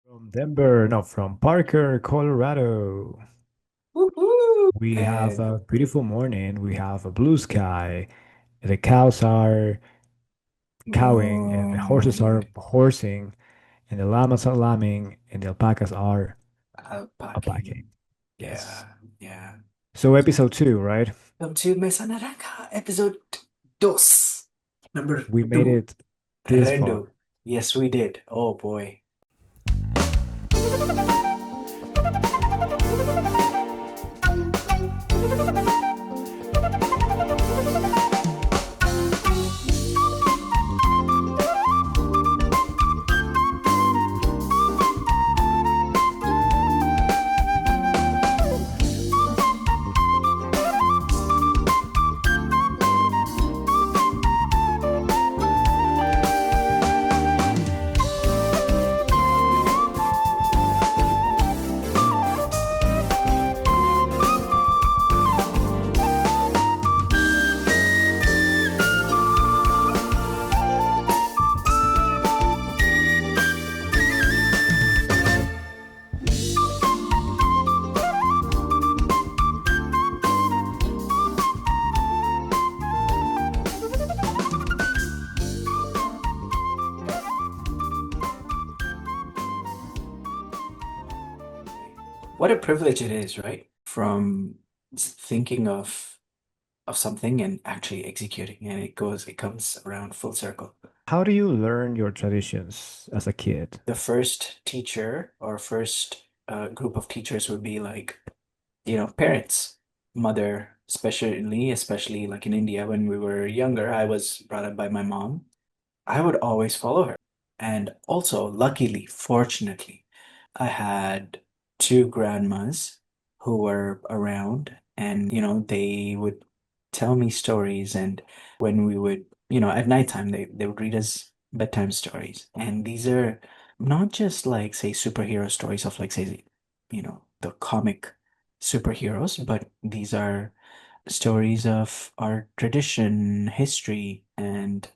From Denver, no, from Parker, Colorado. Woohoo! We have And a beautiful morning. We have a blue sky. The cows are cowing, and the horses moon are horsing, and the llamas are lambing, and the alpacas are alpacing. alpacking. Yes. Yeah, yeah. So episode two, right? Welcome to Mesa Naranja, episode dos. Number We made two. it this far. Rendo. Yes, we did. Oh boy. What a privilege it is, right? From thinking of something and actually executing, and it comes around full circle. How do you learn your traditions as a kid? The first teacher or first group of teachers would be like, parents, mother, especially like in India when we were younger, I was brought up by my mom. I would always follow her. And also, luckily, fortunately, I had two grandmas who were around and, they would tell me stories. And when we would, at nighttime, they would read us bedtime stories. And these are not just like, say, superhero stories of like, say, the comic superheroes, but these are stories of our tradition, history, and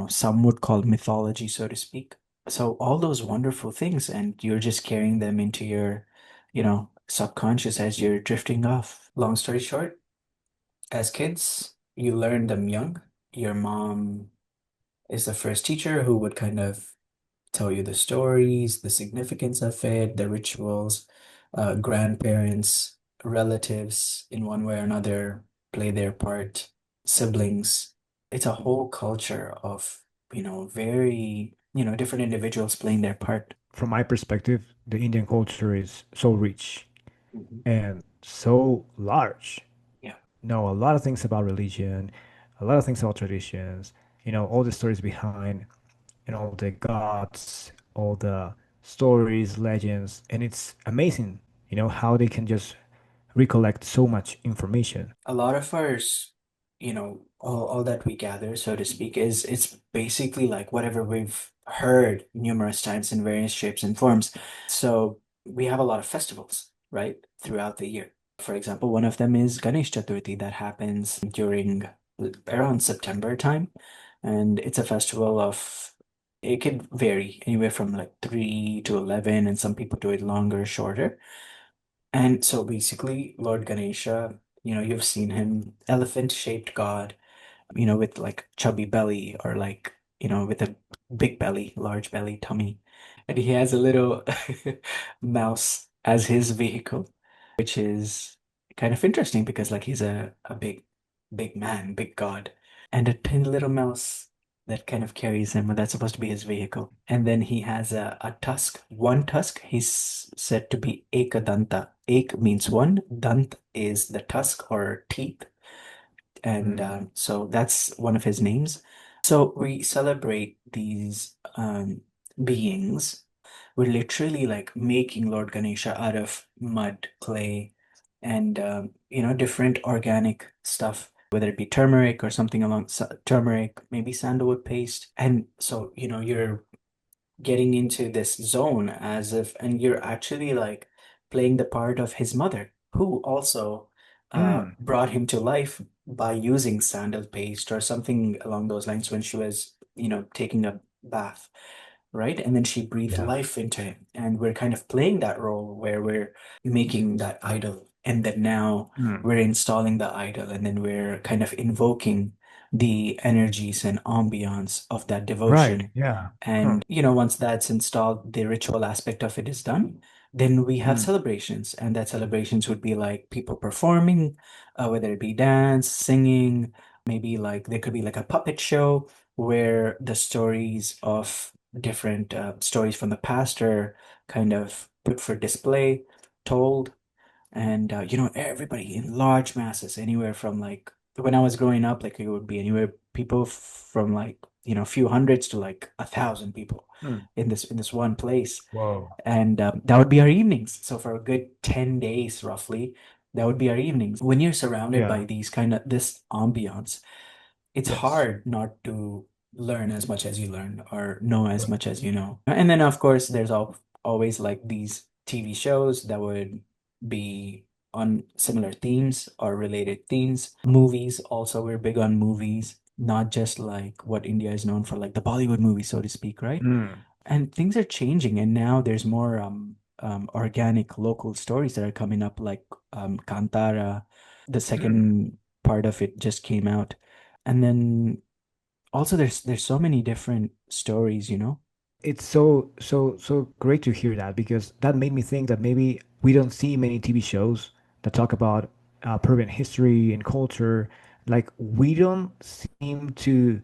some would call mythology, so to speak. So all those wonderful things, and you're just carrying them into your, subconscious as you're drifting off. Long story short, as kids, you learn them young. Your mom is the first teacher who would kind of tell you the stories, the significance of it, the rituals. Grandparents, relatives, in one way or another, play their part. Siblings. It's a whole culture of, very, different individuals playing their part. From my perspective, the Indian culture is so rich Mhm. and so large. Yeah. Know a lot of things about religion, a lot of things about traditions, all the stories behind, all the gods, all the stories, legends, and it's amazing, how they can just recollect so much information. A lot of ours, all that we gather, so to speak, is it's basically like whatever we've heard numerous times in various shapes and forms. So we have a lot of festivals, right, throughout the year. For example, one of them is Ganesh Chaturthi that happens during around September time. And it's a festival of, it could vary anywhere from like 3 to 11, and some people do it longer, shorter. And so basically, Lord Ganesha, you've seen him, elephant-shaped god, with like chubby belly or like, with a big belly, large belly tummy. And he has a little mouse as his vehicle, which is kind of interesting because like he's a big man, big god, and a tiny little mouse that kind of carries him, and that's supposed to be his vehicle. And then he has a tusk, one tusk. He's said to be Ekadanta. Ek means one, Dant is the tusk or teeth. And Mm. so that's one of his names. So we celebrate these beings. We're literally like making Lord Ganesha out of mud, clay, and different organic stuff, whether it be turmeric or something along turmeric, maybe sandalwood paste. And so, you're getting into this zone as if, and you're actually like playing the part of his mother, who also Mm. brought him to life by using sandal paste or something along those lines when she was, taking a bath. right? And then she breathed Yeah. life into him. And we're kind of playing that role where we're making that idol. And then now Mm. we're installing the idol, and then we're kind of invoking the energies and ambiance of that Right. devotion. Yeah. Huh. And, once that's installed, the ritual aspect of it is done. Then we have Mm. celebrations, and that celebrations would be like people performing, whether it be dance, singing, maybe like there could be like a puppet show where the stories of different stories from the past are kind of put for display, told, and everybody in large masses, anywhere from like when I was growing up, like it would be anywhere people from like few hundreds to like 1,000 people Mm. in this one place, Whoa. and that would be our evenings. So for a good 10 days roughly, that would be our evenings. When you're surrounded by Yeah. these kind of this ambiance, it's Yes. hard not to learn as much as you learn or know as Right. much as you know. And then, of course, there's always like these TV shows that would be on similar themes or related themes. Movies, also, we're big on movies, not just like what India is known for, like the Bollywood movies, so to speak, right? Mm. And things are changing, and now there's more organic local stories that are coming up, like Kantara. The Mm. second part of it just came out, and then also there's so many different stories. It's so great to hear that because that made me think that maybe we don't see many TV shows that talk about Peruvian history and culture. Like we don't seem to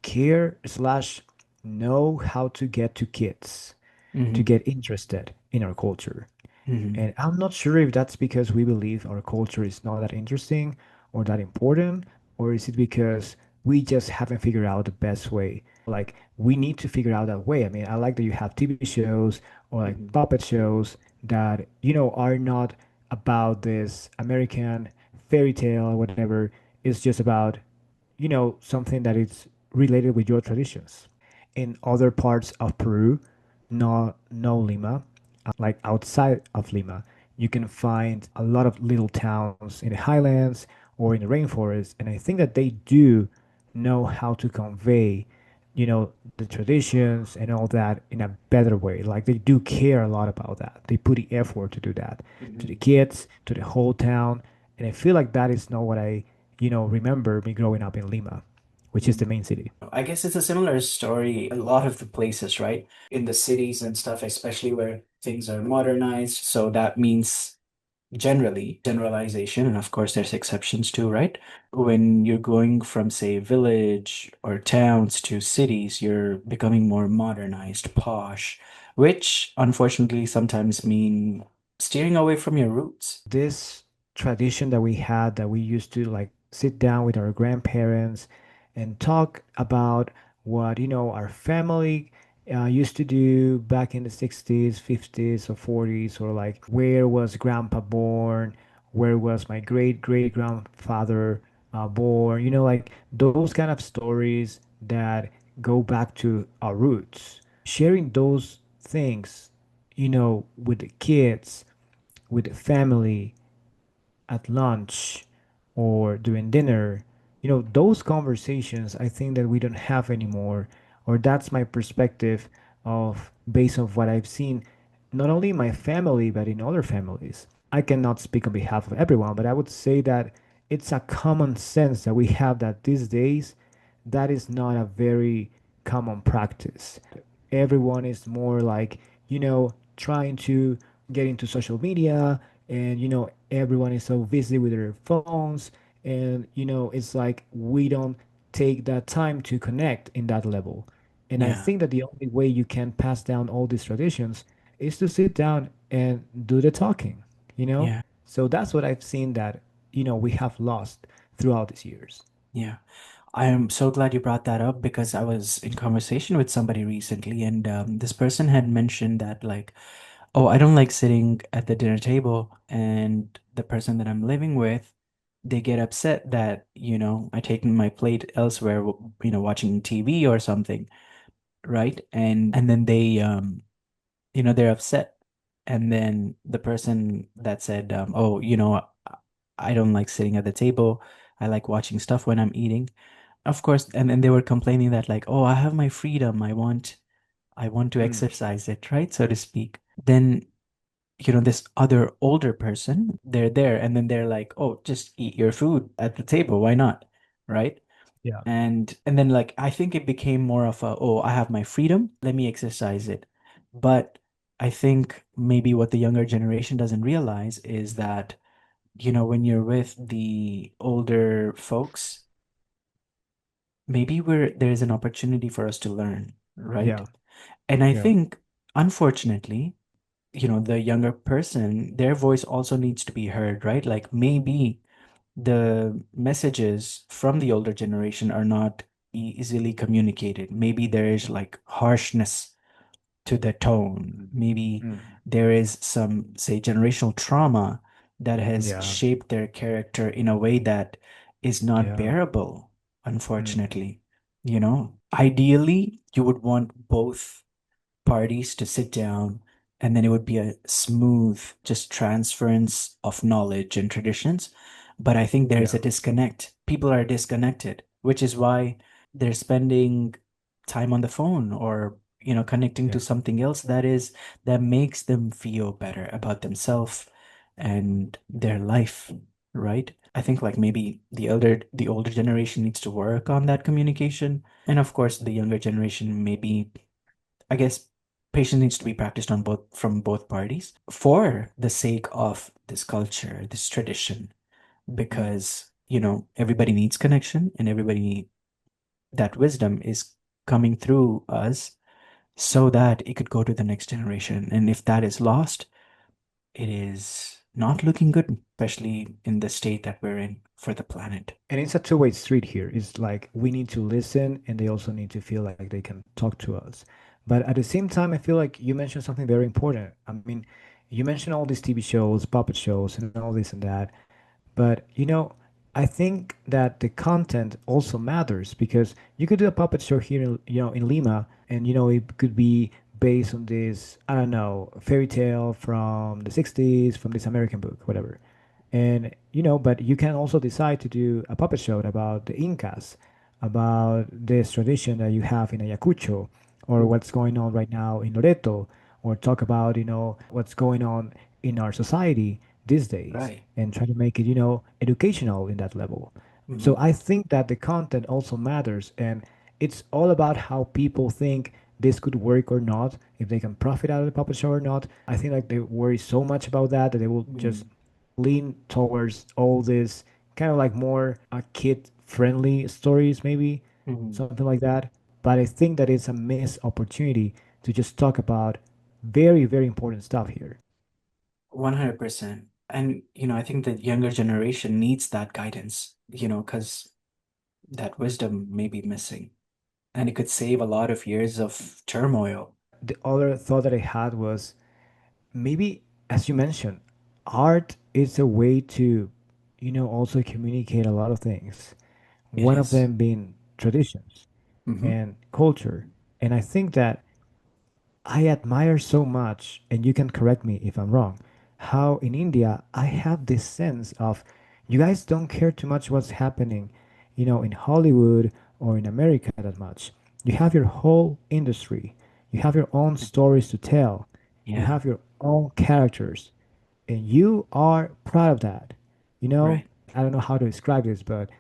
care slash know how to get to kids to Hmm. get interested in our culture. Hmm. And I'm not sure if that's because we believe our culture is not that interesting or that important, or is it because we just haven't figured out the best way? Like, we need to figure out that way. I mean, I like that you have TV shows or like Hmm. puppet shows that, are not about this American fairy tale or whatever. It's just about, something that is related with your traditions. In other parts of Peru, no Lima, like outside of Lima, you can find a lot of little towns in the highlands or in the rainforest, and I think that they do know how to convey, the traditions and all that in a better way. Like they do care a lot about that. They put the effort to do that to the Hmm. kids, to the whole town, and I feel like that is not what I, remember me growing up in Lima, which is the main city. I guess it's a similar story a lot of the places, right? In the cities and stuff, especially where things are modernized. So that means generally generalization, and of course there's exceptions too, right? When you're going from, say, village or towns to cities, you're becoming more modernized, posh, which unfortunately sometimes mean steering away from your roots. This tradition that we had that we used to like sit down with our grandparents and talk about what our family used to do back in the 60s 50s or 40s, or like where was grandpa born, where was my great great grandfather born, like those kind of stories that go back to our roots, sharing those things, with the kids, with the family, at lunch or during dinner, those conversations I think that we don't have anymore, or that's my perspective of based on what I've seen, not only in my family but in other families. I cannot speak on behalf of everyone, but I would say that it's a common sense that we have that these days that is not a very common practice. Everyone is more like, trying to get into social media, and everyone is so busy with their phones, and it's like we don't take that time to connect in that level. And I Yeah, think that the only way you can pass down all these traditions is to sit down and do the talking, you know? yeah, So that's what I've seen that, we have lost throughout these years. yeah. I am so glad you brought that up because I was in conversation with somebody recently, and this person had mentioned that, like, oh, I don't like sitting at the dinner table, and the person that I'm living with, they get upset that, I take my plate elsewhere, watching TV or something, right? And then they're upset. And then the person that said, oh, I don't like sitting at the table. I like watching stuff when I'm eating. Of course, and then they were complaining that, like, oh, I have my freedom. I want to Mm. exercise it, right? So to speak. Then, this other older person, they're there and then they're like, oh, just eat your food at the table. Why not? Right? Yeah. And then like I think it became more of a, oh, I have my freedom, let me exercise it. But I think maybe what the younger generation doesn't realize is that, when you're with the older folks, maybe there's an opportunity for us to learn, right? Yeah. And I Yeah. think, unfortunately, the younger person, their voice also needs to be heard, right? Like maybe the messages from the older generation are not easily communicated. Maybe there is like harshness to the tone. Maybe Mm. there is some, say, generational trauma that has Yeah. shaped their character in a way that is not Yeah. bearable, Mm. unfortunately. Ideally, you would want both parties to sit down, and then it would be a smooth, just transference of knowledge and traditions. But I think there's a Yeah. disconnect. People are disconnected, which is why they're spending time on the phone or, connecting to Yeah. something else that makes them feel better about themselves and their life, right? I think like maybe the older generation needs to work on that communication. And of course, the younger generation maybe, I guess, patience needs to be practiced on both from both parties for the sake of this culture, this tradition, Mm. because, everybody needs connection and everybody that wisdom is coming through us so that it could go to the next generation. And if that is lost, it is not looking good, especially in the state that we're in for the planet. And it's a two-way street here. It's like we need to listen and they also need to feel like they can talk to us. But at the same time, I feel like you mentioned something very important. I mean, you mentioned all these TV shows, puppet shows, and all this and that. But I think that the content also matters because you could do a puppet show here, in Lima, and it could be based on this, I don't know, fairy tale from the 60s, from this American book, whatever. And but you can also decide to do a puppet show about the Incas, about this tradition that you have in Ayacucho, or Mm. what's going on right now in Loreto, or talk about what's going on in our society these days, Right. and try to make it educational in that level. So Hmm. I think that the content also matters, and it's all about how people think this could work or not, if they can profit out of the puppet show or not. I think like they worry so much about that that they will just Hmm. lean towards all this kind of like more kid friendly stories, maybe Hmm. something like that. But I think that it's a missed opportunity to just talk about very, very important stuff here. 100%. And, I think the younger generation needs that guidance, because that wisdom may be missing. And it could save a lot of years of turmoil. The other thought that I had was maybe, as you mentioned, art is a way to, also communicate a lot of things. It One of is. them being traditions Hmm. and culture. And I think that I admire so much, and you can correct me if I'm wrong, how in India I have this sense of you guys don't care too much what's happening, in Hollywood or in America that much. You have your whole industry, you have your own stories to tell, you Yeah, have your own characters, and you are proud of that. right. I don't know how to describe this, but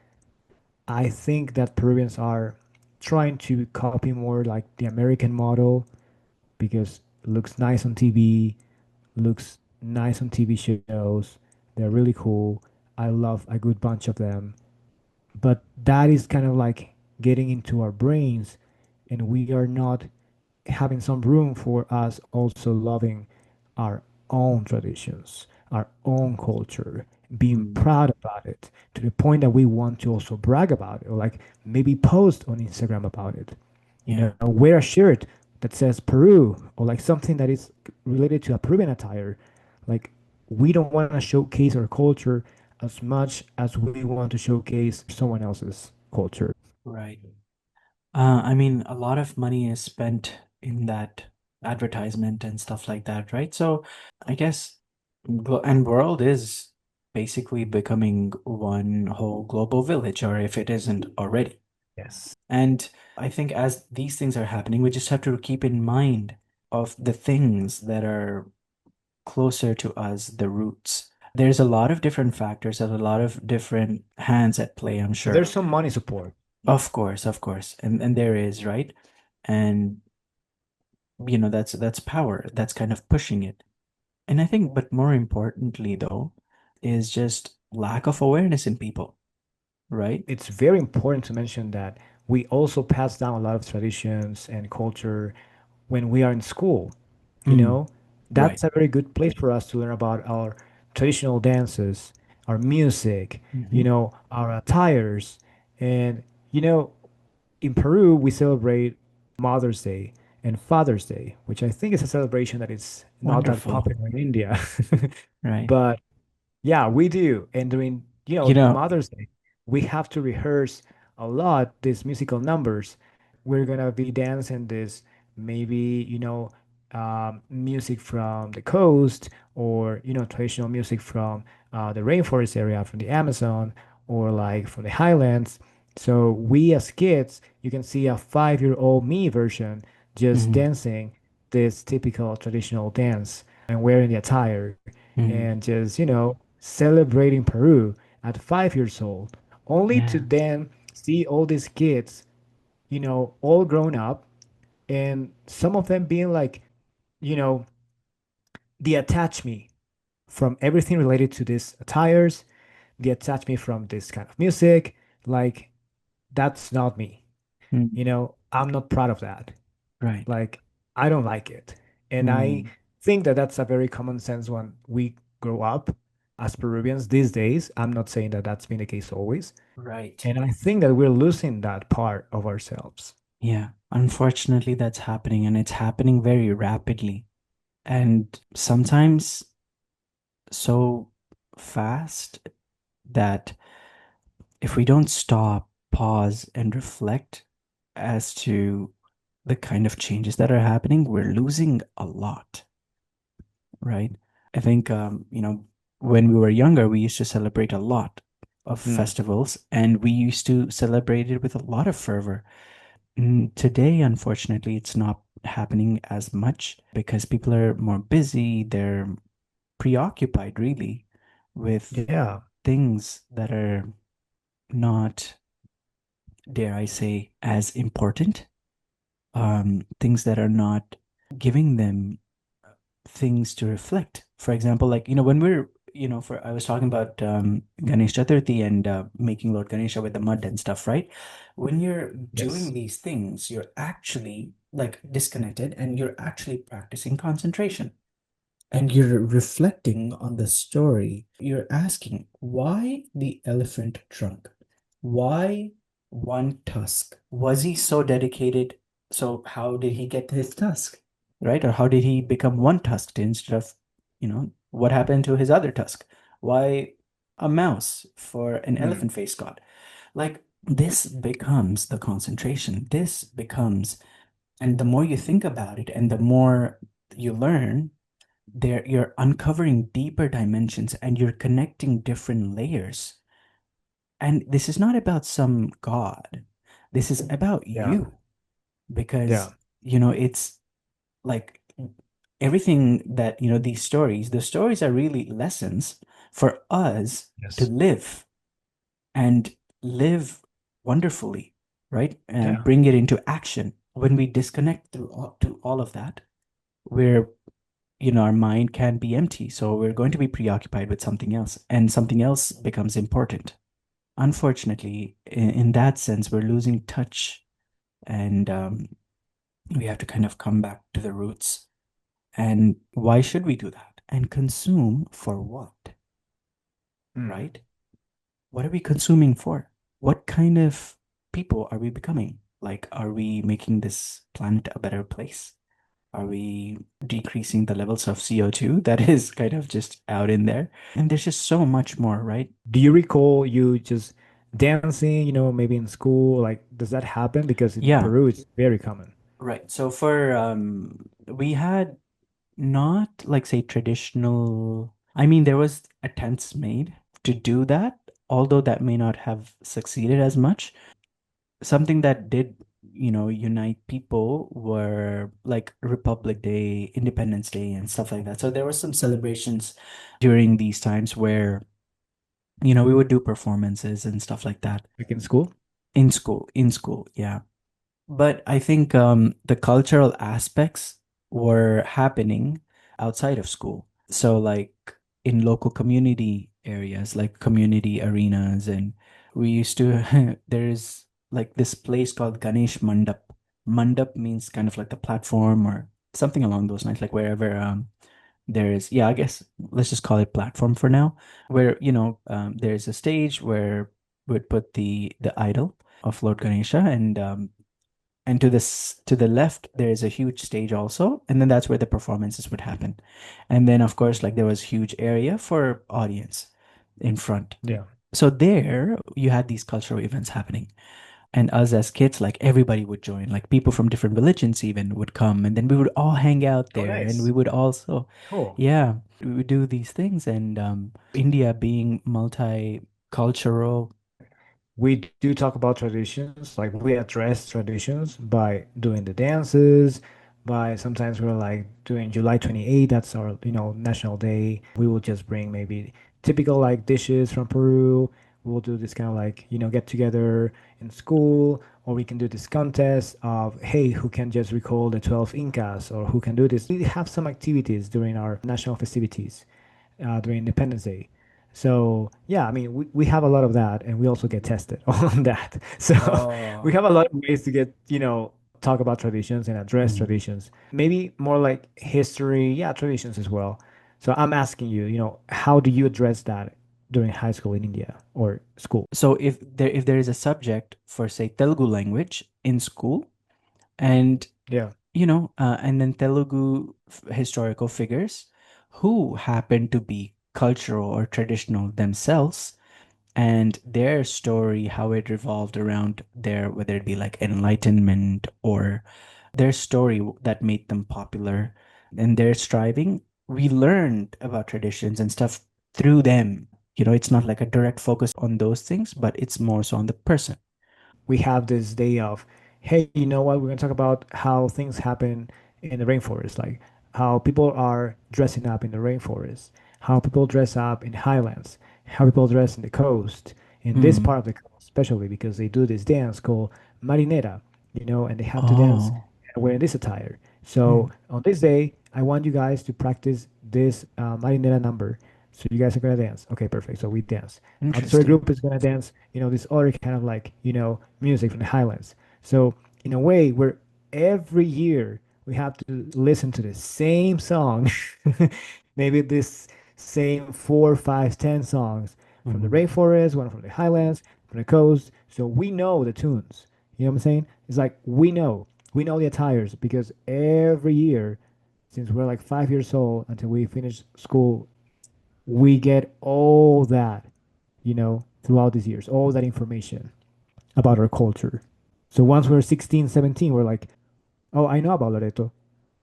I think that Peruvians are trying to copy more like the American model because it looks nice on TV, looks nice on TV shows. They're really cool. I love a good bunch of them. But that is kind of like getting into our brains, and we are not having some room for us also loving our own traditions, our own culture, being Mm, proud about it to the point that we want to also brag about it or like maybe post on Instagram about it. yeah, Wear a shirt that says Peru or like something that is related to a Peruvian attire. Like we don't want to showcase our culture as much as we want to showcase someone else's culture. right. I mean, a lot of money is spent in that advertisement and stuff like that, right? So I guess, and world is basically becoming one whole global village, or if it isn't already. Yes. And I think as these things are happening, we just have to keep in mind of the things that are closer to us, the roots. There's a lot of different factors and a lot of different hands at play, I'm There's sure. some money support. Of course. And there is, right? And that's power. That's kind of pushing it. And I think, but more importantly though, is just lack of awareness in people, right? It's very important to mention that we also pass down a lot of traditions and culture when we are in school. You Mm, know, right. that's a very good place for us to learn about our traditional dances, our music, Hmm. our attires. And, you know, in Peru, we celebrate Mother's Day and Father's Day, which I think is a celebration that is not that Wonderful. popular in India. Right. But yeah, we do. And during, You know, Mother's Day, we have to rehearse a lot these musical numbers. We're gonna be dancing this maybe, music from the coast or, traditional music from the rainforest area, from the Amazon or like from the highlands. So we as kids, you can see a 5-year-old me version just mhm, dancing this typical traditional dance and wearing the attire mhm. and just, celebrating Peru at 5 years old, only to Yeah. then see all these kids, all grown up, and some of them being like, you know, detach me from everything related to these attires, detach me from this kind of music. Like, that's not me. Mm, I'm not proud of that. right. Like, I don't like it. And I Mm, think that that's a very common sense when we grow up as Peruvians these days. I'm not saying that that's been the case always. right. And I think that we're losing that part of ourselves. Yeah. Unfortunately, that's happening and it's happening very rapidly. And sometimes so fast that if we don't stop, pause, and reflect as to the kind of changes that are happening, we're losing a lot, right? I think, when we were younger, we used to celebrate a lot of Mm, festivals and we used to celebrate it with a lot of fervor. Today, unfortunately, it's not happening as much because people are more busy. They're preoccupied, really, with yeah. things that are not, dare I say, as important. Things that are not giving them things to reflect. For example, like, when we're, for I was talking about Ganesh Chaturthi and making Lord Ganesha with the mud and stuff, right? When you're doing Yes. these things, you're actually like disconnected and you're actually practicing concentration and you're reflecting on the story. You're asking, why the elephant trunk? Why one tusk? Was he so dedicated? So how did he get his tusk? Right? Or how did he become one tusked instead of, what happened to his other tusk? Why a mouse for an Mm, elephant face god? Like this becomes the concentration. This becomes, and the more you think about it and the more you learn, there you're uncovering deeper dimensions and you're connecting different layers. And this is not about some god. This is about yeah. you because Yeah. it's like everything that these stories, the stories are really lessons for us to Yes. live and live wonderfully, right? And Yeah. bring it into action. When we disconnect to all of that, we're our mind can be empty. So we're going to be preoccupied with something else, and something else becomes important. Unfortunately, in that sense, we're losing touch, and we have to kind of come back to the roots. And why should we do that? And consume for what, Mm. right? What are we consuming for? What kind of people are we becoming? Like, are we making this planet a better place? Are we decreasing the levels of CO2 that is kind of just out in there? And there's just so much more, right? Do you recall you just dancing, maybe in school? Like, does that happen? Because in Yeah, Peru, it's very common. right. So for we had not like say traditional, I mean there was attempts made to do that, although that may not have succeeded as much. something that did, unite people were like Republic Day, Independence Day, and stuff like that. So there were some celebrations during these times where, we would do performances and stuff like that Like in school? in school, yeah. But I think the cultural aspects were happening outside of school. So, like in local community areas, like community arenas, and we used to, there's like this place called Ganesh Mandap. Mandap means kind of like the platform or something along those lines, like wherever there's, yeah, I guess let's just call it platform for now, where, there's a stage where we'd put the idol of Lord Ganesha, and to the left there's a huge stage also, and then that's where the performances would happen. And then of course, like there was huge area for audience in front. Yeah. So there you had these cultural events happening, and us as kids, like everybody would join, like people from different religions even would come, and then we would all hang out Oh, there, and we nice. would also, Cool. yeah, we would do these things. And India being multicultural. We do talk about traditions, like we address traditions by doing the dances, by sometimes we're like doing July 28th, that's our, national day. We will just bring maybe typical like dishes from Peru. We'll do this kind of like, get together in school, or we can do this contest of, hey, who can just recall the 12 Incas, or who can do this. We have some activities during our national festivities during Independence Day. So yeah, I mean, we have a lot of that, and we also get tested on that. So we Oh. have a lot of ways to get, talk about traditions and address Mhm. traditions. Maybe more like history, yeah, traditions as well. So I'm asking you, how do you address that during high school in India or school? So if there is a subject for, say, Telugu language in school, and Yeah. and then Telugu historical figures who happen to be cultural or traditional themselves, and their story, how it revolved around their, whether it be like enlightenment or their story that made them popular and their striving, we learned about traditions and stuff through them. It's not like a direct focus on those things, but it's more so on the person. We have this day of, hey, you know what? We're going to talk about how things happen in the rainforest, like how people are dressing up in the rainforest, how people dress up in highlands, how people dress in the coast, in this Mm. part of the coast, especially because they do this dance called marinera, and they have to dance Oh. wearing this attire. So Mm. on this day, I want you guys to practice this marinera number. So you guys are gonna dance. Okay, perfect. So we dance. This other Interesting. group is gonna dance, this other kind of like, music from the Highlands. So in a way, where every year we have to listen to the same song, maybe this same four, five, 10 songs from the Mhm. rainforest, one from the Highlands, from the coast. So we know the tunes. You know what I'm saying? It's like we know the attires because every year, since we're like 5 years old until we finish school, we get all that, throughout these years, all that information about our culture. So once we're 16, 17, we're like, oh, I know about Loreto.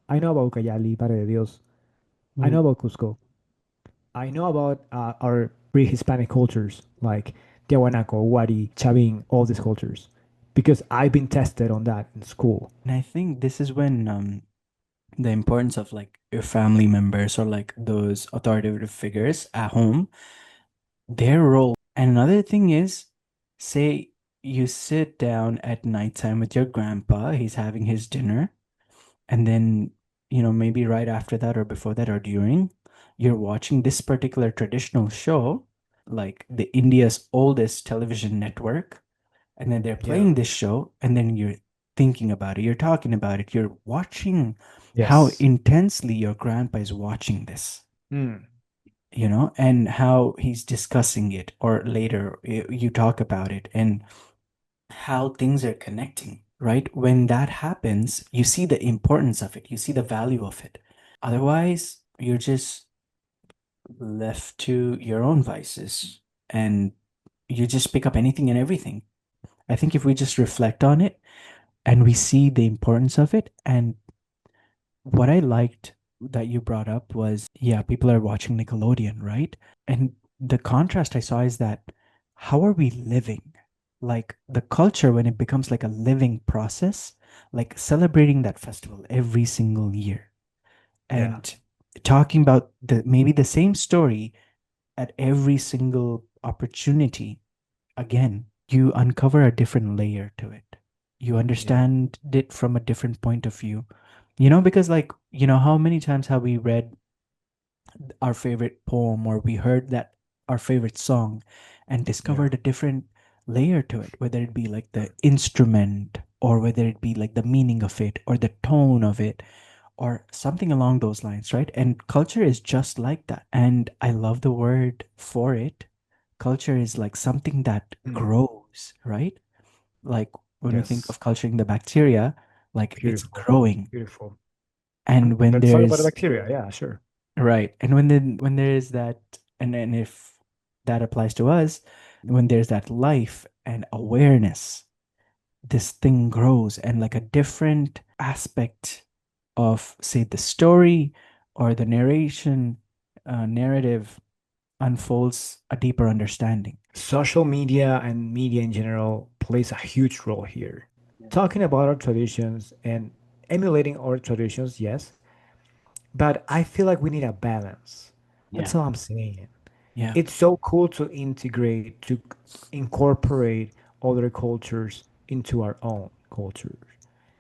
I know about Ucayali, Padre de Dios. I Mm. know about Cusco. I know about our pre-Hispanic cultures like Tiahuanaco, Wari, Chavin, all these cultures. Because I've been tested on that in school. And I think this is when the importance of like your family members or like those authoritative figures at home, their role. And another thing is, say you sit down at nighttime with your grandpa, he's having his dinner, and then, maybe right after that or before that or during, you're watching this particular traditional show, like the India's oldest television network, and then they're Yeah. playing this show, and then you're thinking about it, you're talking about it, you're watching how Yes. intensely your grandpa is watching this, Mm. and how he's discussing it, or later you talk about it, and how things are connecting, right? When that happens, you see the importance of it, you see the value of it. Otherwise, you're just left to your own vices, and you just pick up anything and everything. I think if we just reflect on it and we see the importance of it, and what I liked that you brought up was, yeah, people are watching Nickelodeon, right? And the contrast I saw is that how are we living? like the culture when it becomes like a living process, like celebrating that festival every single year Yeah. and talking about the maybe the same story at every single opportunity, again, you uncover a different layer to it. You Yeah. understand it from a different point of view. You know, because like, you know, how many times have we read our favorite poem or we heard that our favorite song and Yeah. discovered a different layer to it, whether it be like the instrument or whether it be like the meaning of it or the tone of it or something along those lines, right? And culture is just like that. And I love the word for it. Culture is like something that Mm. grows, right? Like when we think Yes. of culturing the bacteria, like it's Beautiful. growing. Beautiful. And when Let's talk about the there's bacteria. Yeah, sure. right, and when there is that, and if that applies to us, when there's that life and awareness, this thing grows and like a different aspect of, say, the story or the narrative unfolds a deeper understanding. Social media and media in general plays a huge role here. Yeah. Talking about our traditions and emulating our traditions, yes, but I feel like we need a balance. Yeah. That's all I'm saying. Yeah. It's so cool to integrate, to incorporate other cultures into our own culture.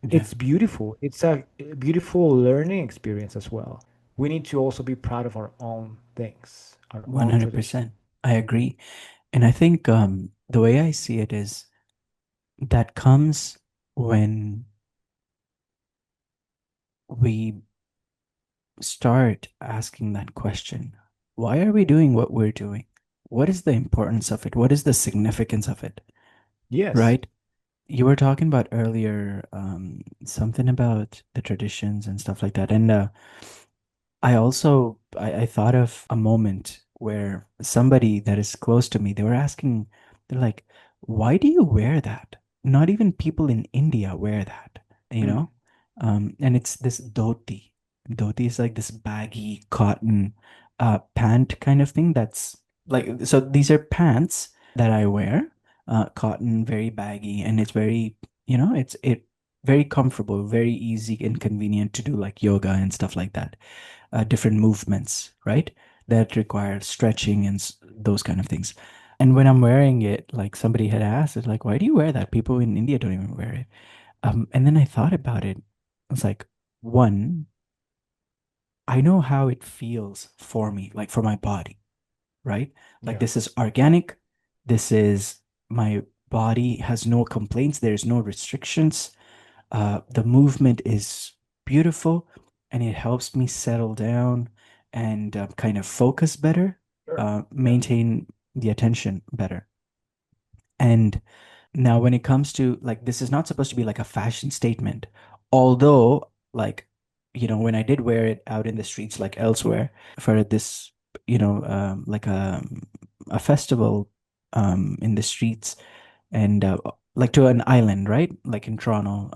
Yeah. It's beautiful. It's a beautiful learning experience as well. We need to also be proud of our own things, our own tradition. 100%. I agree. And I think the way I see it is that comes when we start asking that question. Why are we doing what we're doing? What is the importance of it? What is the significance of it? Yes. Right? You were talking about earlier something about the traditions and stuff like that. And I thought of a moment where somebody that is close to me, they were asking, they're like, why do you wear that? Not even people in India wear that, you Mm. know? And it's this dhoti. Dhoti is like this baggy cotton pant kind of thing that's like, so these are pants that I wear, cotton, very baggy, and it's very, it very comfortable, very easy and convenient to do like yoga and stuff like that, different movements, right? That require stretching and those kind of things. And when I'm wearing it, like somebody had asked, it's like, why do you wear that? People in India don't even wear it. And then I thought about it. It's like, one, I know how it feels for me, like for my body, right? Like Yeah. this is organic. This is my body has no complaints. There's no restrictions. The movement is beautiful and it helps me settle down and kind of focus better, Sure. Yeah. maintain the attention better. And now, when it comes to like, this is not supposed to be like a fashion statement, although, like, when I did wear it out in the streets, like elsewhere, for this, like a festival in the streets and like to an island, right? Like in Toronto.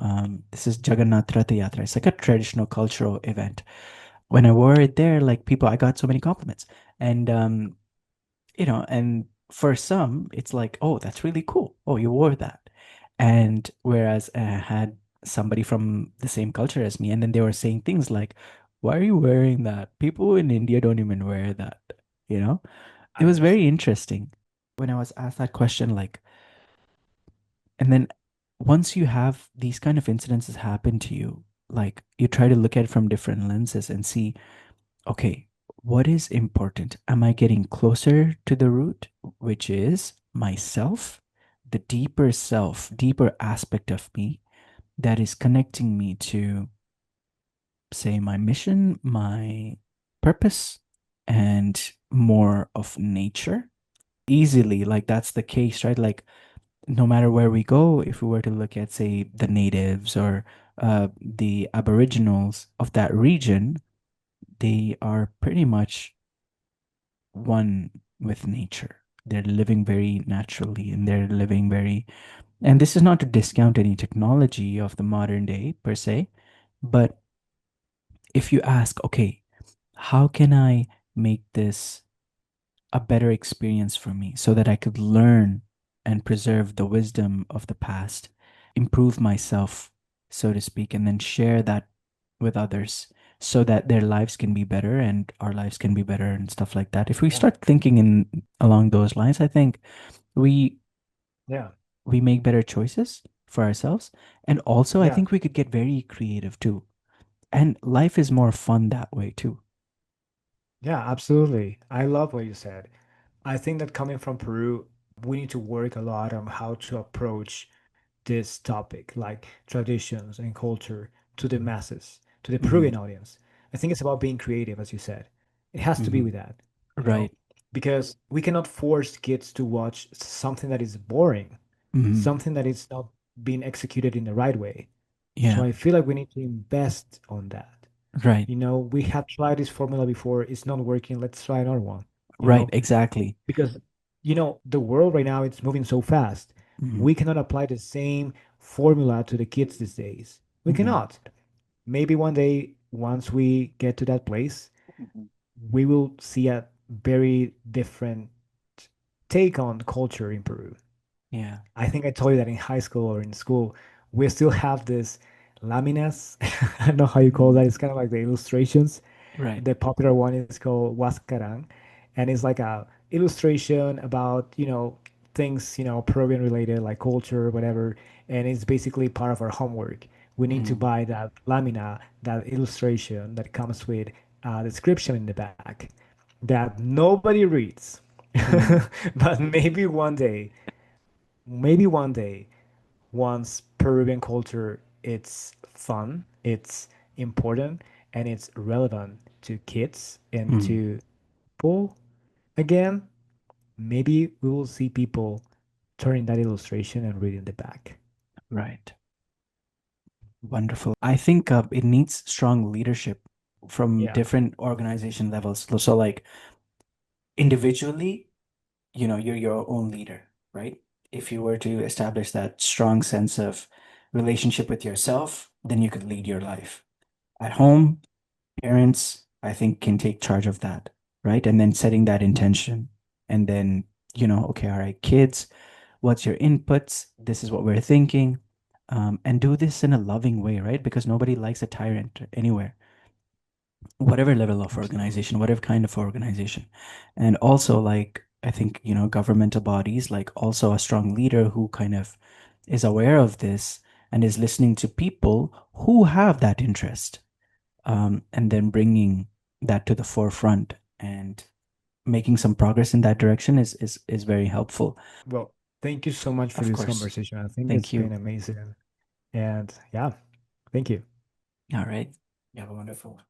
This is Jagannath Ratha Yatra. It's like a traditional cultural event. When I wore it there, like people, I got so many compliments. And and for some, it's like, oh, that's really cool. Oh, you wore that. And whereas I had somebody from the same culture as me, and then they were saying things like, why are you wearing that? People in India don't even wear that, you know? It I was very understand. interesting when I was asked that question, like, and then once you have these kind of incidences happen to you, like you try to look at it from different lenses and see, okay, what is important? Am I getting closer to the root, which is myself, the deeper self, deeper aspect of me that is connecting me to, say, my mission, my purpose, and more of nature? Easily, like that's the case, right? Like no matter where we go, if we were to look at, say, the natives or the aboriginals of that region, they are pretty much one with nature. They're living very naturally and they're living very, and this is not to discount any technology of the modern day per se, but if you ask, okay, how can I make this a better experience for me so that I could learn and preserve the wisdom of the past, improve myself, so to speak, and then share that with others so that their lives can be better and our lives can be better and stuff like that. If we Yeah. start thinking in along those lines, I think we Yeah. we make better choices for ourselves. And also, I Yeah. think we could get very creative too. And life is more fun that way too. Yeah, absolutely. I love what you said. I think that coming from Peru, we need to work a lot on how to approach this topic, like traditions and culture, to the masses, to the Hmm. Peruvian audience. I think it's about being creative, as you said. It has to be Hmm. with that, Right. because we cannot force kids to watch something that is boring, Hmm. something that is not being executed in the right way. So Yeah. I feel like we need to invest on that. Right. We have tried this formula before, it's not working, let's try another one, you Right. know, Exactly. because the world right now it's moving so fast. Hmm. We cannot apply the same formula to the kids these days. We Hmm. cannot. Maybe one day, once we get to that place, Hmm. we will see a very different take on culture in Peru. Yeah. I think I told you that in high school or in school, we still have this laminas. I don't know how you call Hmm. that. It's kind of like the illustrations. Right. The popular one is called Huascarán, and it's like a illustration about, things, Peruvian related, like culture, whatever. And it's basically part of our homework. We need to Hmm. buy that lamina, that illustration that comes with a description in the back that nobody reads. Hmm. But maybe one day, once Peruvian culture it's fun, it's important, and it's relevant to kids and Hmm. to people again, maybe we will see people turning that illustration and reading the back. Right. Wonderful. I think it needs strong leadership from Yeah. different organization levels. So, like individually, you're your own leader, right? If you were to establish that strong sense of relationship with yourself, then you could lead your life. At home, parents, I think, can take charge of that, right? And then setting that intention. And then, okay, all right, kids, what's your inputs? This is what we're thinking. And do this in a loving way, right? Because nobody likes a tyrant anywhere, whatever level of Absolutely. organization, whatever kind of organization. And also, like, I think, governmental bodies, like, also a strong leader who kind of is aware of this and is listening to people who have that interest, and then bringing that to the forefront and making some progress in that direction is very helpful. Well, thank you so much for Of this course. conversation. I think it's Thank you. been amazing. And yeah, thank you. All right. You have a wonderful